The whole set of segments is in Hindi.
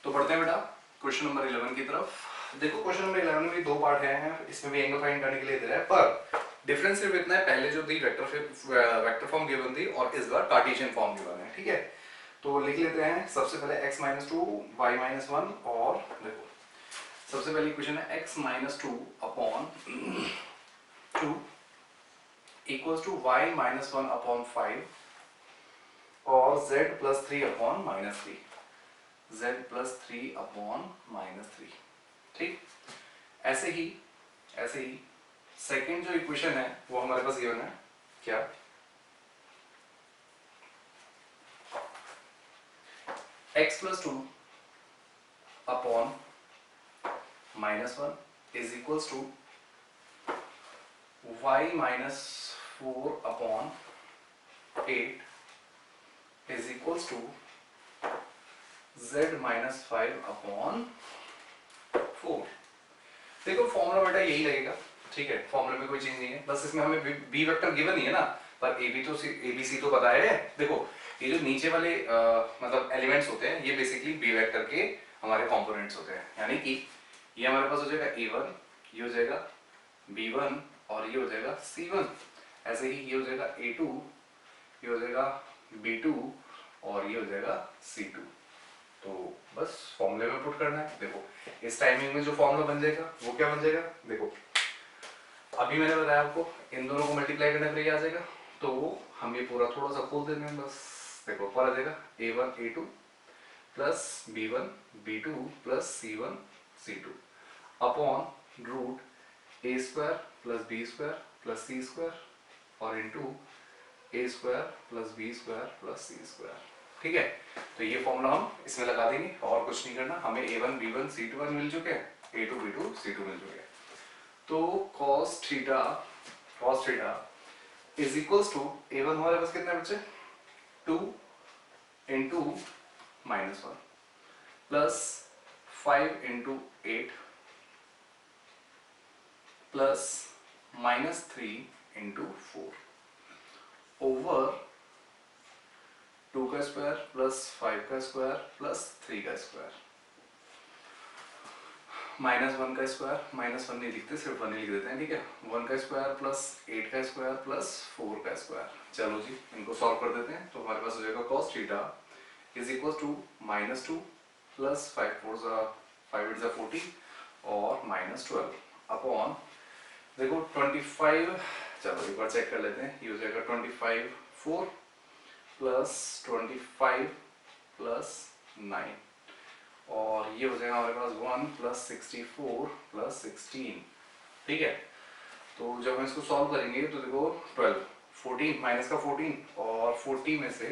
तो पढ़ते हैं बेटा क्वेश्चन नंबर 11 की तरफ। देखो क्वेश्चन नंबर 11 में भी दो पार्ट हैं, इसमें भी एंगल फाइंड करने के लिए दे रहा है, पर डिफरेंस सिर्फ इतना है, पहले जो थी वेक्टर फॉर्म गिवन थी और इस बार कार्टेशियन फॉर्म गिवन है। ठीक है, तो लिख लेते हैं सबसे पहले x minus two y minus one, और देखो सबसे पहली इक्वेशन है x minus two upon two equals to y minus one upon five और z plus three upon minus three, z plus three upon minus three. ठीक, ऐसे ही सेकेंड जो इक्वेशन है वो हमारे पास गिवन है क्या, x plus two upon minus one is equals to y minus four upon eight is equals to z minus five upon four. देखो फॉर्मूला बेटा यही लगेगा, ठीक है, फॉर्मूला में कोई चेंज नहीं है, बस इसमें हमें बी वेक्टर गिवन ही है ना, पर एबीसी तो पता है। देखो ये जो नीचे वाले मतलब एलिमेंट्स होते हैं ये बेसिकली बी वेक्टर के हमारे कंपोनेंट्स होते हैं, यानी कि ये हमारे पास हो जाएगा a1, ये हो जाएगा b1 और ये हो जाएगा c1। ऐसे ही ये हो जाएगा a2, ये हो जाएगा b2 और ये हो जाएगा c2। तो बस फॉर्मूले में पुट करना है। देखो इस टाइमिंग में जो फॉर्मूला बन जाएगा वो क्या बन जाएगा, देखो अभी मैंने बताया आपको इन दोनों को मल्टीप्लाई करने पर ये आ जाएगा, तो हम ये पूरा थोड़ा सा खोल देंगे बस। देखो ऊपर आ जाएगा a1 a2 plus b1 b2 plus c1 c2 upon root a square plus b square plus c square और into a square plus b square plus c square. ठीक है, तो ये फॉर्मूला हम इसमें लगा देंगे और कुछ नहीं करना, हमें a1 b1 c2 मिल चुके हैं, a2 b2 c2 मिल चुके हैं। तो cos theta is equals to a1 हमारे पास कितने बचे 2 into minus one plus 5 into 8 plus minus 3 into 4 over 2 का स्क्वायर प्लस 5 का स्क्वायर प्लस 3 का स्क्वायर माइनस 1 का स्क्वायर, माइनस 1 नहीं लिखते सिर्फ 1 ही लिख देते हैं। ठीक है, 1 का स्क्वायर प्लस 8 का स्क्वायर प्लस 4 का स्क्वायर। चलो जी इनको सॉल्व कर देते हैं, तो हमारे पास हो जाएगा cos theta is equal to minus two plus 5 8 40 और माइनस 12 अपॉन देखो 25। चलो एक बार चेक कर लेते हैं, ये हो जाएगा 25 4 प्लस 25 प्लस 9 और ये हो जाएगा हमारे पास 1 प्लस 64 प्लस 16। ठीक है, तो जब हम इसको सॉल्व करेंगे तो देखो 12 14 माइनस का 14 और 40 में से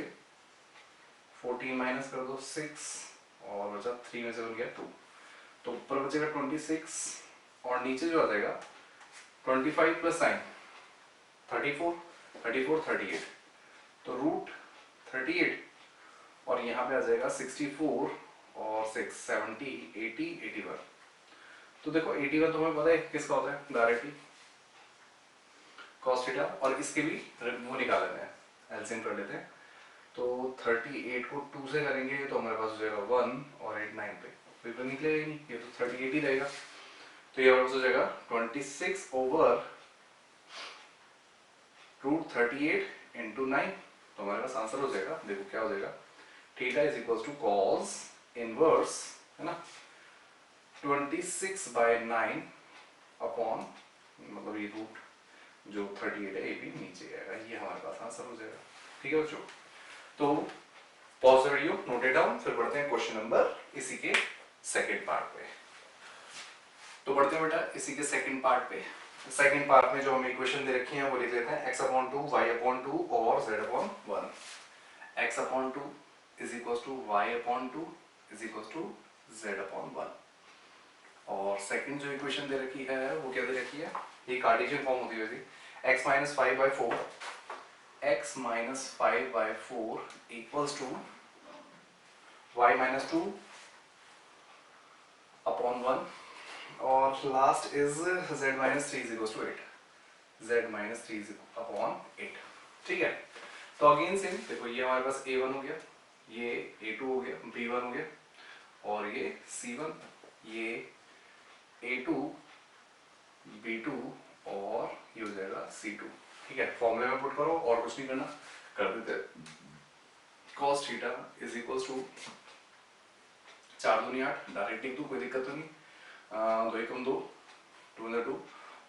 14 माइनस कर दो 6 और बचा 3 में से बन गया 2, तो ऊपर बचेगा 26 और नीचे जो आ जाएगा 25 प्लस 9 34 38, तो रूट 38 और यहाँ पे आ जाएगा 64 और 6 70 80 81। तो देखो 81 तो हमें पता है किसका होता है, डायरेक्टली cos थीटा, और इसके भी वो निकाल लेते हैं, एलसीएम कर लेते हैं। तो 38 को 2 से करेंगे तो हमारे पास हो जाएगा 1 और 8 9 पे तो निकलेगा ही नहीं, ये तो 38 ही रहेगा। तो ये हमारे पास हो जाएगा 26 ओवर रूट 38 इंटू 9, तो हमारे पास आंसर हो जाएगा, देखो क्या हो जाएगा, theta is equal to cos inverse है ना 26 बाय 9 अपॉन मतलब ये रूट जो 38 है ये भी नीचे आएगा, ये हमारे पास आंसर हो जाएगा। ठीक है बच्चों, तो pause the video, note it down, फिर बढ़ते हैं क्वेश्चन नंबर इसी के सेकंड पार्ट पे। तो बढ़ते हैं बेटा इसी के सेकंड पार्ट पे। सेकंड पार्ट में जो हमें इक्वेशन दे रखी है वो लिख लेते हैं x अपॉन 2 y अपॉन 2 और z upon 1। x upon 2 is equal to y upon 2 is equal to z upon 1। और सेकंड जो इक्वेशन दे रखी है वो क्या दे रखी है, ये कार्टेशियन फॉर्म होती है वैसे, x minus 5 by 4 x minus 5 by 4 equals to y minus 2 upon 1 और last is z minus 3 is equal to 8, z minus 3 is upon 8। ठीक है, तो अगेन सेम देखो ये हमारे पास a1 हो गया, ये a2 हो गया, b1 हो गया और ये C1, ये A2 B2 और ये हो जाएगा C2। ठीक है, फॉर्मूले में पुट करो और कुछ नहीं करना, कर देते cos theta is equals to 4 दूनी 8, डायरेक्ट लिख दूं कोई दिक्कत तो नहीं, 2 एकम 2, 2 × 2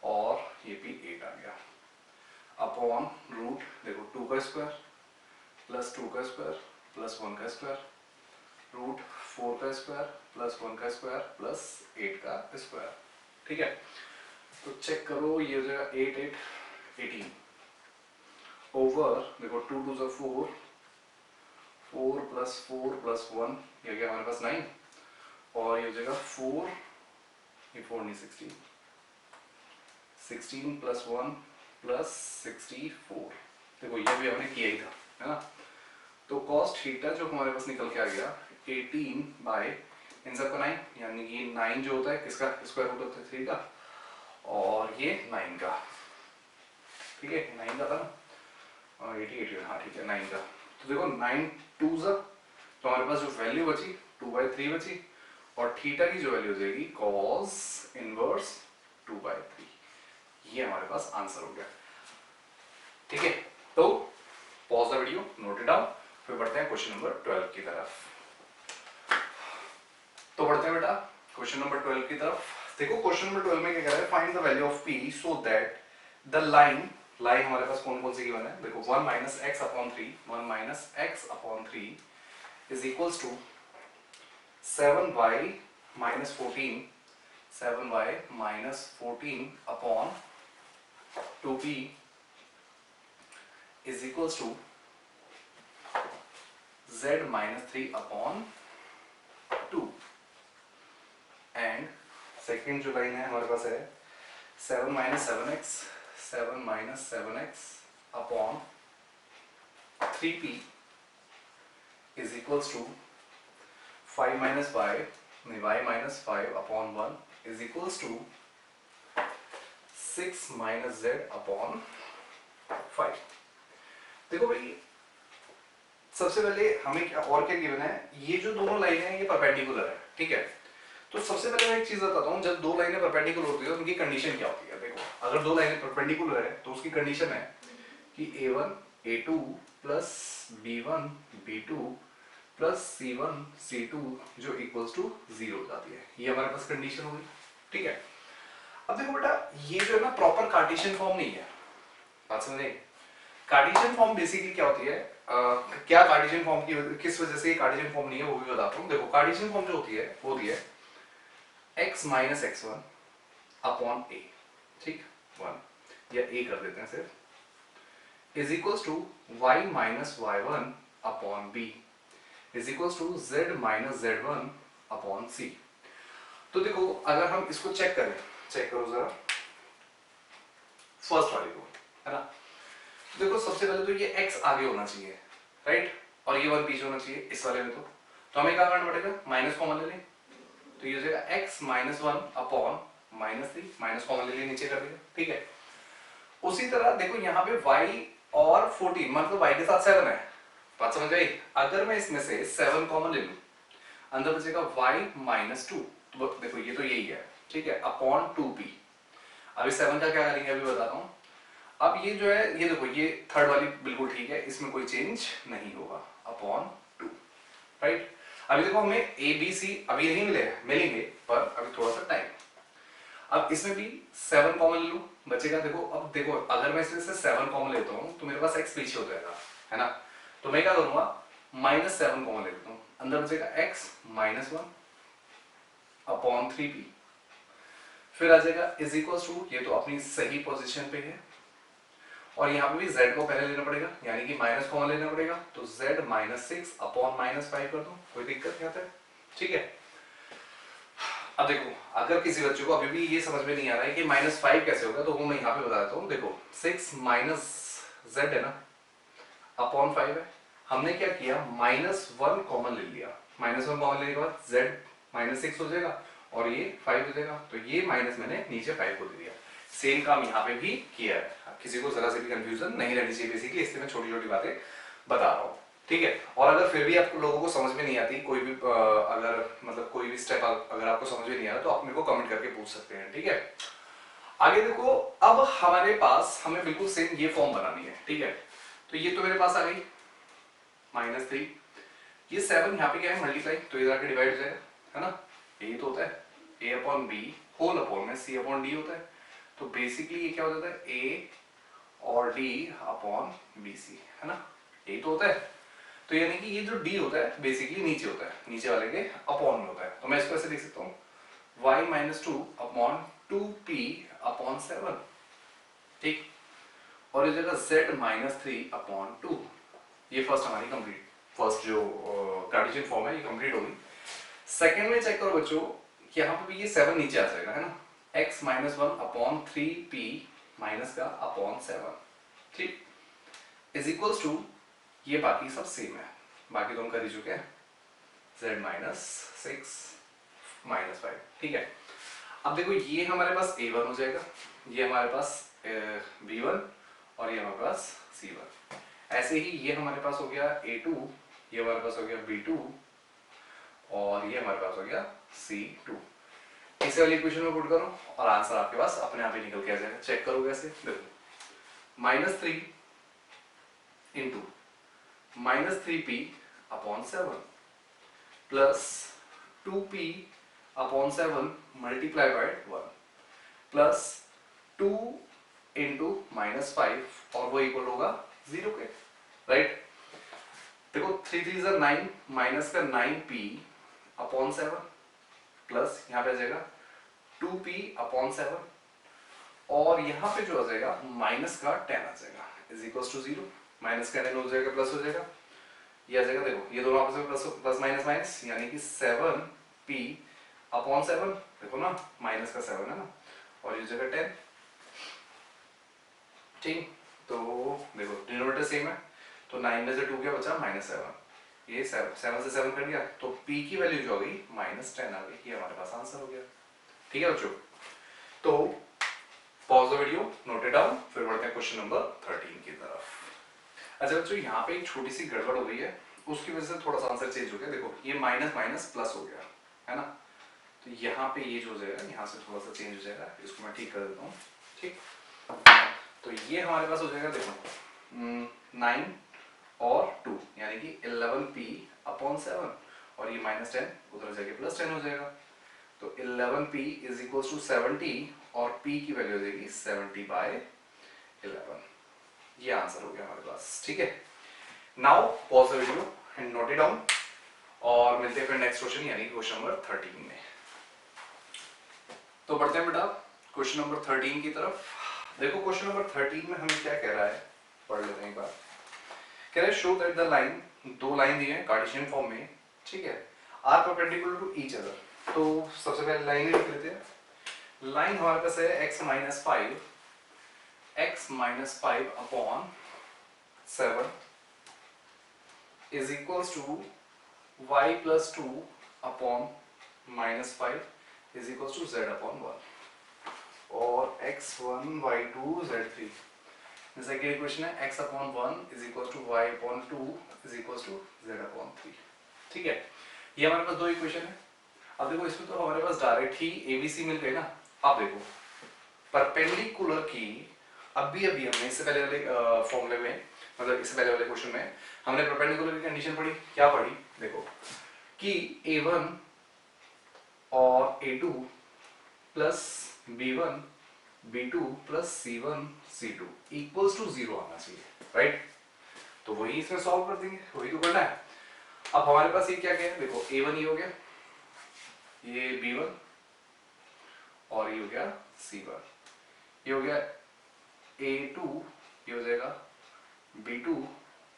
और ये भी 8 आ गया अपॉन रूट देखो 2 का स्क्वायर प्लस 2 का स्क्वायर प्लस 1 का स्क्वायर रूट 4 का स्क्वायर प्लस 1 का स्क्वायर प्लस 8 का स्क्वायर। ठीक है, तो चेक करो ये हो जाएगा 8 8 18 ओवर देखो 2 2 × 4, 4 + 4 + 1 ये गया हमारे पास 9 और ये हो जाएगा 4, ये 4 नहीं 16, 16 + 1 + 64। देखो ये भी हमने किया ही था, है ना। तो cos थीटा जो हमारे पास निकल के आ गया 18 बाय इन सबका 9, यानी कि 9 जो होता है किसका स्क्वायर रूट होता है 3 का और ये 9 का। ठीक है, 9 का था ना, और 88 हाँ ठीक है 9 का। तो देखो 9 2 तो हमारे पास जो वैल्यू बची 2/3 बची और थीटा की जो वैल्यू हो जाएगी cos इनवर्स 2/3। ये हमारे पास आंसर हो गया। ठीक है, तो pause the video, note it down, फिर बढ़ते हैं क्वेश्चन नंबर 12 की तरफ। तो बढ़ते हैं बेटा क्वेश्चन नंबर 12 की तरफ। देखो क्वेश्चन नंबर 12 में क्या कह रहा है, find the value of p so that the line हमारे पास कौन कौन सी गिवन है, देखो 1 - x/3 1 - x/3 is equals to 7y - 14 7y - 14 upon 2p is equals to z - 3 upon 2 and second जो लाइन है हमारे पास है 7 - 7x upon 3p is equals to 5 - y - 5 upon 1 is equals to 6 - z upon 5। देखो भाई सबसे पहले हमें क्या और क्या गिवन है, ये जो दोनों लाइनें हैं ये परपेंडिकुलर है। ठीक है, तो सबसे पहले मैं एक चीज बताता हूँ, जब दो लाइनें परपेंडिकुलर होती है तो उनकी कंडीशन क्या होती है। देखो अगर दो लाइनें परपेंडिकुलर है तो उसकी कंडीशन है कि a1 a2 plus b1 b2 plus c1 c2 जो इक्वल्स टू 0 हो जाती है। ये हमारे पास कंडीशन होगी। ठीक है, अब देखो बेटा ये जो है ना प्रॉपर कार्टेशियन फॉर्म नहीं है, बात समझे। कार्टेशियन फॉर्म बेसिकली क्या होती है, क्या कार्टेशियन फॉर्म की किस वजह से कार्टेशियन फॉर्म नहीं है वो भी बताता हूँ। देखो कार्टेशियन फॉर्म जो होती है वो होती है x - x1 अपॉन a, ठीक 1 या a कर देते हैं सिर्फ, is equals to y - y1 upon b is equals to z - z1 upon c। तो देखो अगर हम इसको चेक करो जरा फर्स्ट वाले को, है ना। तो देखो सबसे पहले तो ये x आगे होना चाहिए, राइट, और ये 1 पीछे होना चाहिए इस वाले में। तो हमें क्या करना पड़ेगा, माइनस कॉमन ले लें, तो ये हो जाएगा x - 1 अपॉन -3, माइनस कॉमन ले लें नीचे कर देगा। ठीक है, उसी तरह देखो यहाँ पे y और 14 मतलब y के साथ 7 है, बात समझ आई। अगर मैं इसमें से 7 कॉमन ले लूं अंदर बचेगा y - 2, तो देखो ये तो यही है, ठीक है, अपॉन 2p। अभी 7 का क्या करेंगे अभी बताता हूँ। अब ये जो है ये देखो ये थर्ड वाली बिल्कुल ठीक है, इसमें कोई चेंज नहीं होगा, अपॉन 2, राइट। अभी देखो हमें ए बी सी अभी नहीं मिलेंगे पर अभी थोड़ा सा टाइम। अब इसमें भी 7 कॉमन ले लूं, बचेगा देखो। अब देखो अगर मैं इसमें से 7 कॉमन लेता हूं तो मेरे पास x पीछे हो जाएगा, है ना। तो मैं क्या करूंगा, -7 कॉमन ले लेता हूं, अंदर बचेगा x - 1 अपॉन 3p, फिर आ जाएगा इज इक्वल्स टू, ये तो अपनी सही पोजीशन पे है, और यहाँ पे भी z को पहले लेना पड़ेगा यानी कि माइनस कॉमन लेना पड़ेगा, तो z - 6 अपॉन -5 कर दूं, कोई दिक्कत यहाँ तक, ठीक है। अब देखो अगर किसी बच्चे को अभी भी ये समझ में नहीं आ रहा है कि -5 कैसे होगा, तो वो मैं यहाँ पे बता देता हूँ। देखो 6 माइनस z है ना अपॉन 5 है, हमने क्या किया -1 कॉमन ले लिया, -1 कॉमन लेने के बाद z -6 हो जाएगा और ये 5 हो जाएगा, तो ये माइनस मैंने नीचे 5 को दे दिया। सेम काम यहाँ पे भी किया है, किसी को जरा से भी कंफ्यूजन नहीं रहनी चाहिए बेसिकली, इसलिए मैं छोटी छोटी बातें बता रहा हूँ। ठीक है। और अगर फिर भी आप लोगों को समझ में नहीं आती कोई भी अगर मतलब कोई भी स्टेप अगर आपको समझ में नहीं आ रहा तो आप मेरे को कमेंट करके पूछ सकते हैं, ठीक है। आगे देखो, अब हमारे पास हमें बिल्कुल सेम ये फॉर्म बनानी है, ठीक है। तो ये तो मेरे पास आ गई -3, ये 7 यहाँ पे क्या है मल्टीप्लाई, तो ये जाके डिवाइड हो जाएगा, है ना। यही तो होता है a upon B whole upon में c अपॉन डी होता है। तो बेसिकली ये क्या हो जाता है a और d अपॉन बी सी, है ना, यही तो होता है। तो यानी कि ये जो d होता है बेसिकली नीचे होता है, नीचे वाले के अपॉन में होता है। तो मैं इसको ऐसे लिख सकता हूँ y minus 2 upon 2p upon 7, ठीक। और इस जगह z माइनस 3 अपॉन 2। ये फर्स्ट हमारी कंप्लीट, फर्स्ट जो कार्टेशियन फॉर्म है ये कंप्लीट होगी। सेकंड में चेक करो बच्चों, यहाँ पे भी ये 7 नीचे आ जाएगा, है ना, x minus 1 upon 3p minus का अपॉन 7, ठीक, इज इक्वल्स टू, ये बाकी सब सेम है, बाकी तो हम कर ही चुके हैं, z माइनस 6 माइनस 5, ठीक है। अब देखो ये हमारे पास a1 हो जाएगा, ये हमारे पास b1 और ये हमारे पास c1। ऐसे ही ये हमारे पास हो गया a2, ये हमारे पास हो गया b2 और ये हमारे पास हो गया c2। इसे वाली इक्वेशन में पुट करो और आंसर आपके पास अपने आप ही निकल के आ जाएगा। चेक करो कैसे, देखो -3 into -3p upon 7 plus 2p upon 7 multiply by 1 plus 2 into -5 और वो इक्वल होगा 0 के, राइट। देखो 3 3 ज़ा 9 माइनस का 9p अपॉन 7 प्लस यहाँ पे आ जाएगा 2p अपॉन 7 और यहाँ पे जो आ जाएगा माइनस का 10 आ जाएगा इज इक्वल टू 0। माइनस का 10 हो जाएगा प्लस हो जाएगा, ये आ जाएगा, देखो ये दोनों आपस में प्लस प्लस माइनस माइनस, यानी कि 7p अपॉन 7, देखो ना माइनस का 7 है ना, और ये जगह 10, ठीक। तो देखो डिनोमिनेटर सेम है, तो 9 में से 2 क्या बचा -7, ये 7 से 7 कट गया, तो p की वैल्यू जो आ गई -10 आ गई, ये हमारे पास आंसर हो गया, ठीक है बच्चों। तो pause the video, note it down, फिर बढ़ते हैं क्वेश्चन नंबर 13 की तरफ। अच्छा बच्चों यहाँ पे एक छोटी सी गड़बड़ हो गई है, उसकी वजह से थोड़ा सा आंसर चेंज हो गया। देखो ये माइनस माइनस प्लस हो गया, है ना, तो यहाँ पे ये जो हो जाएगा यहाँ से थोड़ा सा चेंज हो जाएगा, इसको मैं ठीक कर देता हूँ, ठीक। तो ये हमारे पास हो जाएगा, देखो 9 और 2 यानी कि 11p अपॉन 7 और ये -10 उधर जाके +10 हो जाएगा, तो 11p इज इक्वल टू 70 और p की वैल्यू हो जाएगी 70/11। ये आंसर हो गया हमारे पास, ठीक है। Now pause the video and note it down और मिलते हैं फिर नेक्स्ट क्वेश्चन यानी क्वेश्चन नंबर 13 में। तो बढ़ते हैं बेटा क्वेश्चन नंबर 13 की तरफ। देखो क्वेश्चन नंबर 13 में हमें क्या कह रहा है, पढ़ लेते हैं एक बार। कह रहा है शो दैट द लाइन, दो लाइन दिए हैं कार्टेशियन फॉर्म में, ठीक है, are perpendicular to each other. तो सबसे पहले लाइन ही लिख लेते हैं। लाइन हमारे पास है x minus 5 upon 7 is equals to y plus 2 upon -5 is equals to z upon 1 और x1 y2 z3। जैसा कि इक्वेशन है x upon 1 is equals to y upon 2 is equals to z upon 3, ठीक है। ये हमारे पास दो इक्वेशन है। अब देखो इसमें तो हमारे पास डायरेक्ट ही ABC मिल गए ना। अब देखो परपेंडिकुलर की अभी हमने इससे पहले वाले फॉर्मूले में, मतलब इससे पहले वाले क्वेश्चन में हमने परपेंडिकुलर की कंडीशन पढ़ी, क्या पढ़ी, देखो कि A1 और A2 plus B1 B2 plus C1 C2 equals to 0 आना चाहिए, राइट। तो वही इसमें सॉल्व कर देंगे, वही तो करना है। अब हमारे पास ये क्या है, देखो A1 ये हो गया, ये B1 और ये हो गया C1, ये हो गया A2, ये हो जाएगा B2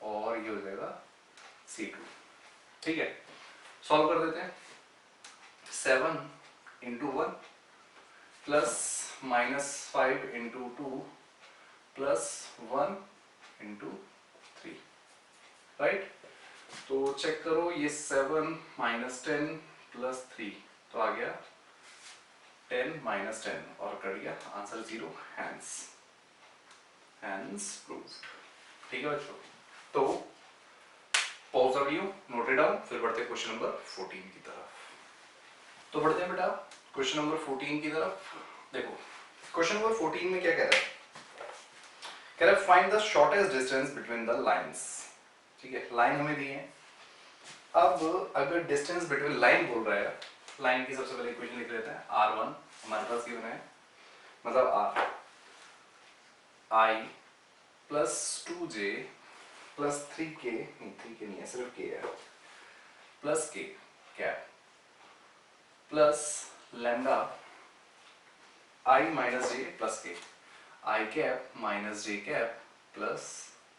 और ये हो जाएगा C2, ठीक है। सॉल्व कर देते हैं। 7 into 1 plus -5 into 2 plus 1 into 3, right. तो चेक करो ये 7 माइनस 10 प्लस 3 तो आ गया 10 माइनस 10 और कर दिया आंसर 0, हैंस प्रूव्ड, ठीक है बच्चों। तो pause the video, note it down, फिर बढ़ते हैं क्वेश्चन नंबर 14 की तरफ। तो बढ़ते हैं बेटा क्वेश्चन नंबर 14 की तरफ। देखो क्वेश्चन नंबर 14 में क्या कह रहा है, कह रहा है find the shortest distance between the lines. ठीक है, लाइन हमें दी है। अब अगर डिस्टेंस बिटवीन लाइन बोल रहा है, लाइन की सबसे पहले इक्वेशन लिख लेते हैं। r1 हमारे पास गिवन है, मतलब r i plus 2j plus 3k, नहीं 3k नहीं है, सिर्फ k है, plus k cap plus lambda i minus j plus k, i cap minus j cap plus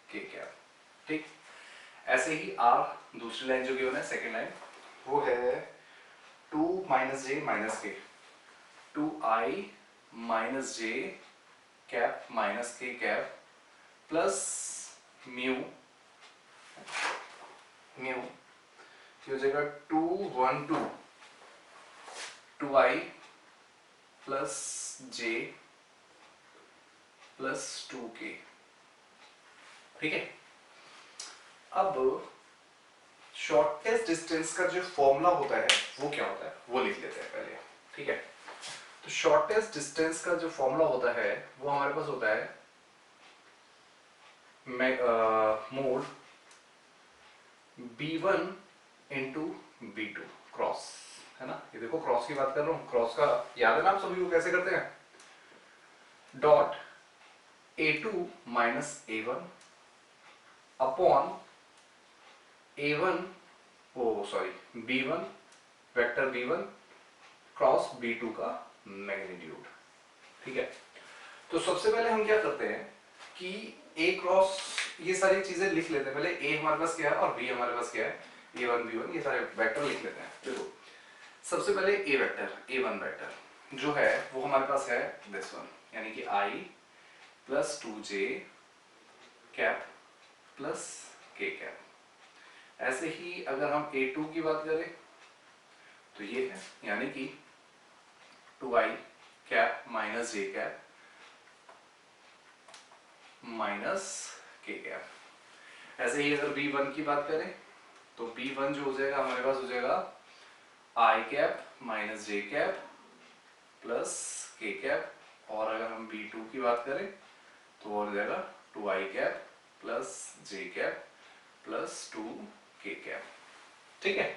k cap. ठीक, ऐसे ही r दूसरी लाइन जो गिवन है, सेकेंड लाइन, वो है 2 माइनस जे माइनस के, 2i माइनस जे कैप माइनस के कैप प्लस म्यू, म्यू की हो जाएगा 2 1 2, 2i प्लस जे प्लस 2k। ठीक है, अब शॉर्टेस्ट डिस्टेंस का जो फॉर्मूला होता है वो क्या होता है वो लिख लेते हैं पहले। ठीक है, तो शॉर्टेस्ट डिस्टेंस का जो फॉर्मूला होता है वो हमारे पास होता है mode b1 into b2 cross, है ना। ये देखो क्रॉस की बात कर रहा हूं, क्रॉस का याद है ना आप सभी को कैसे करते हैं, dot a2 minus a1 upon a1 oh sorry b1 vector b1 cross b2 का मैग्नीट्यूड। ठीक है, तो सबसे पहले हम क्या करते हैं कि a क्रॉस, ये सारी चीजें लिख लेते हैं पहले। a हमारे पास क्या है और b हमारे पास क्या है, a1 b1, ये सारे वेक्टर लिख लेते हैं। देखो सबसे पहले a वेक्टर, a1 वेक्टर जो है वो हमारे पास है दिस वन, यानी कि i plus 2j cap plus k cap. ऐसे ही अगर हम a2 की बात करें तो ये है, यानी कि 2i cap minus j cap minus k cap. ऐसे ही अगर b1 की बात करें तो b1 जो हो जाएगा हमारे पास हो जाएगा i cap minus j cap plus k cap, और अगर हम b2 की बात करें तो वो हो जाएगा 2i cap plus j cap plus 2k cap. ठीक है,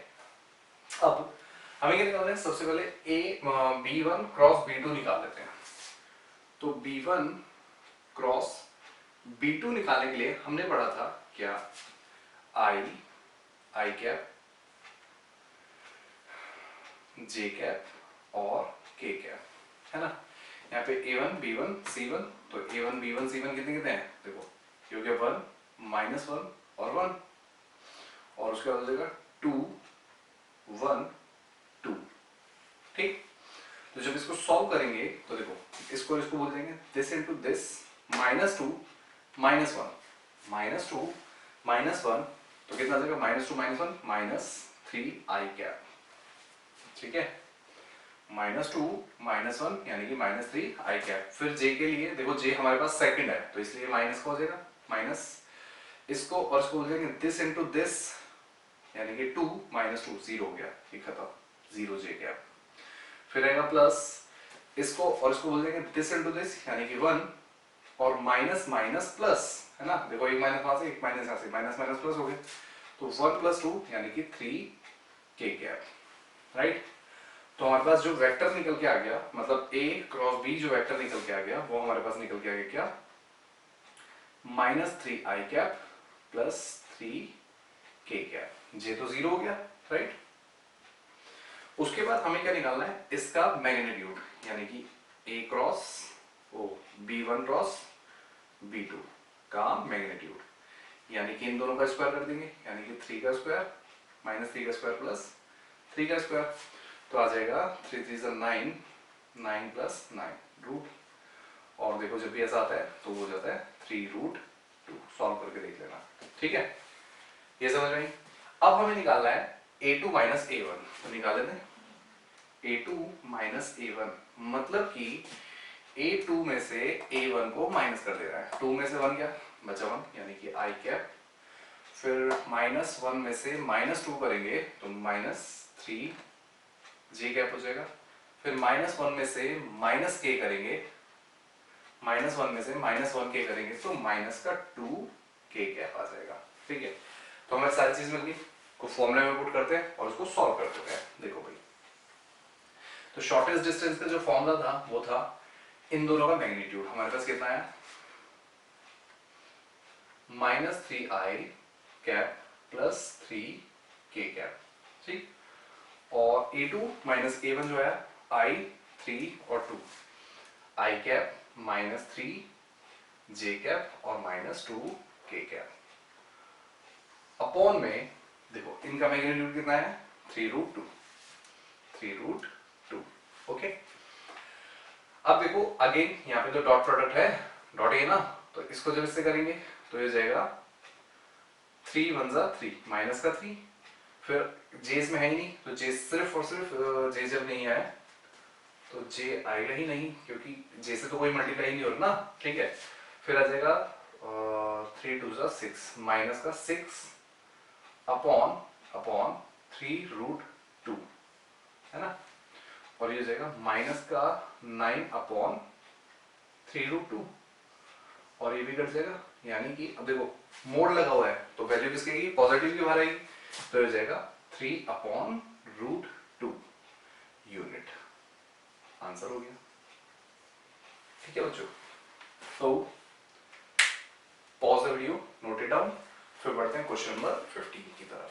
अब हमें क्या निकालना है, सबसे पहले b1 क्रॉस b2 निकाल लेते हैं। तो b1 क्रॉस b2 निकालने के लिए हमने पढ़ा था क्या, i कैप j कैप और k कैप, है ना। यहाँ पे a1 b1 c1, तो a1 b1 c1 कितने कितने हैं, देखो ये हो गया 1 माइनस 1 और 1, और उसके बाद हो जाएगा 2 1 2। ठीक, तो जब इसको सॉल्व करेंगे तो देखो इसको इसको बोल देंगे this into this, minus 2 minus 1 minus 2 minus 1, तो कितना आ जाएगा minus 2 minus 1 minus 3i cap. ठीक है, माइनस 2 माइनस 1 यानी कि माइनस 3i कैप। फिर j के लिए देखो j हमारे पास सेकंड है तो इसलिए माइनस का हो जाएगा, माइनस इसको और इसको बोल देंगे दिस इनटू दिस, यानी कि 2 माइनस 2 0 हो गया, ये खत्म, 0j कैप। फिर रहेगा प्लस इसको और इसको बोल देंगे दिस इनटू दिस, यानी कि 1 और माइनस माइनस प्लस, है ना। देखो एक माइनस वहां से एक माइनस यहां से, माइनस माइनस प्लस हो गया, तो 1 प्लस 2 यानी कि 3k कैप। राइट, तो हमारे पास जो वेक्टर निकल के आ गया, मतलब a क्रॉस b जो वेक्टर निकल के आ गया वो हमारे पास निकल के आ गया क्या, minus 3i cap plus 3k cap. j तो 0 हो गया, राइट। उसके बाद हमें क्या निकालना है, इसका मैग्नीट्यूड, यानी कि a cross O b1 cross b2 का मैग्नीट्यूड, यानी कि इन दोनों का स्क्वायर कर देंगे, यानी कि 3 का स्क्वायर माइनस 3 का स्क्वायर प्लस 3 का स्क्वायर, तो आ जाएगा 3 3 9 9 प्लस 9 रूट, और देखो जब भी ऐसा आता है तो वो हो जाता है 3 रूट 2। सॉल्व करके देख लेना, ठीक है, ये समझ में। अब हमें निकालना है a2 माइनस a1, तो निकाल लेते हैं a2 माइनस a1, मतलब कि a2 में से a1 को माइनस कर दे रहा है, 2 में से 1 क्या बचा 1, यानी कि i कैप। फिर -1 में से -2 करेंगे तो -3 जे कैप हो जाएगा। फिर -1 में से -k करेंगे, -1 में से -1k करेंगे तो -2k कैप आ जाएगा। ठीक है, तो हमें सारी चीज मिल गई, को फॉर्मूले में पुट करते हैं और उसको सॉल्व कर देते हैं। देखो भाई, तो शॉर्टेस्ट डिस्टेंस का जो फॉर्मूला था वो था इन दोनों का मैग्नीट्यूड। हमारे पास कितना है, -3i cap plus 3k cap. ठीक, और a2 माइनस a1 जो है i 3 और 2, i कैप -3 j कैप और -2k कैप अपॉन में, देखो इनका मैग्नीट्यूड कितना है 3√2, 3√2। ओके, अब देखो अगेन यहाँ पे तो डॉट प्रोडक्ट है, डॉट है ना, तो इसको जब इससे करेंगे तो ये जाएगा 3 1 जा 3 माइनस का 3, फिर जे इसमें है ही नहीं तो जे सिर्फ और सिर्फ जे जब नहीं है तो जे आएगा ही नहीं, क्योंकि जे से तो कोई मल्टीप्लाई नहीं हो रहा ना। ठीक है, फिर आ जाएगा 3 2 जा 6 माइनस का 6 अपॉन अपॉन 3√2 है ना, और ये जाएगा माइनस का 9 अपॉन 3√2 और ये भी कट जाएगा, यानी कि अब देखो मोड लगा हुआ है तो वैल्यू किसकी आएगी, पॉजिटिव की बाहर आएगी, तो ये जाएगा 3/√2 यूनिट। आंसर हो गया। ठीक है बच्चों, तो pause the video, note it down, फिर बढ़ते हैं क्वेश्चन नंबर 15 की तरफ।